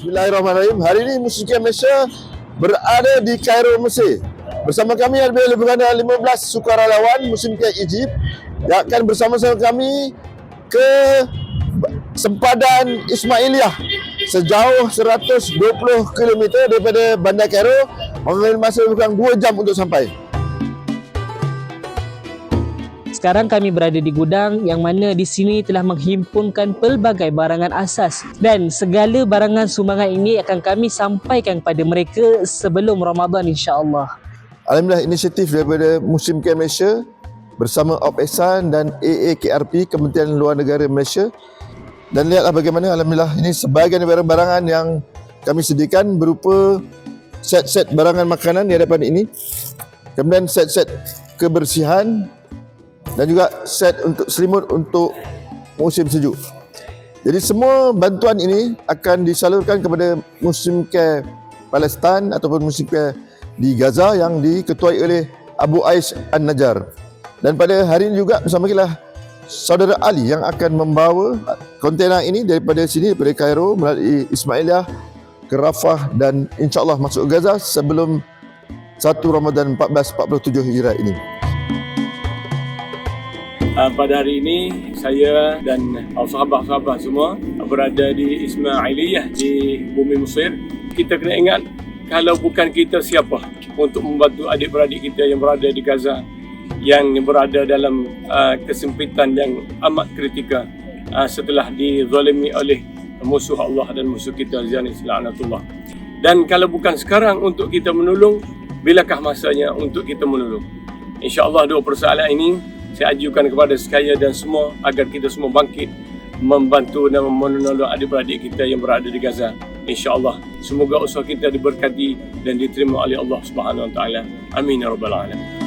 Bismillahirrahmanirrahim. Hari ini Muslim Camp Malaysia berada di Kairo, Mesir. Bersama kami ada lebih kurang 15 sukarelawan Muslim Camp Egypt yang akan bersama-sama kami ke sempadan Ismailiyah sejauh 120 km daripada bandar Kairo, mengambil masa lebih kurang 2 jam untuk sampai. Sekarang kami berada di gudang yang mana di sini telah menghimpunkan pelbagai barangan asas dan segala barangan sumbangan ini akan kami sampaikan kepada mereka sebelum Ramadan, insya-Allah. Alhamdulillah, inisiatif daripada Muslim Camp Malaysia bersama Op Ehsan dan AAKRP, Kementerian Luar Negara Malaysia. Dan lihatlah bagaimana alhamdulillah ini sebahagian barangan yang kami sediakan berupa set-set barangan makanan di hadapan ini. Kemudian set-set kebersihan dan juga set untuk selimut untuk musim sejuk. Jadi semua bantuan ini akan disalurkan kepada Muslim Care Palestin ataupun Muslim Care di Gaza yang diketuai oleh Abu Ais An-Najjar. Dan pada hari ini juga bersama kita Saudara Ali yang akan membawa kontena ini daripada sini, daripada Kairo melalui Ismailiyah ke Rafah dan insya-Allah masuk Gaza sebelum 1 Ramadan 1447 Hijrah ini. Pada hari ini saya dan sahabat-sahabat semua berada di Ismailiyah di bumi Mesir. Kita kena ingat, kalau bukan kita siapa untuk membantu adik-beradik kita yang berada di Gaza, yang berada dalam kesempitan yang amat kritikal setelah dizalimi oleh musuh Allah dan musuh kita Zionis laknatullah. Dan kalau bukan sekarang untuk kita menolong, bilakah masanya untuk kita menolong? InsyaAllah dua persoalan ini saya ajukan kepada sekalian dan semua agar kita semua bangkit membantu dan menolong adik-beradik kita yang berada di Gaza. InsyaAllah semoga usaha kita diberkati dan diterima oleh Allah Subhanahu Wa Taala. Amin ya rabbal alamin.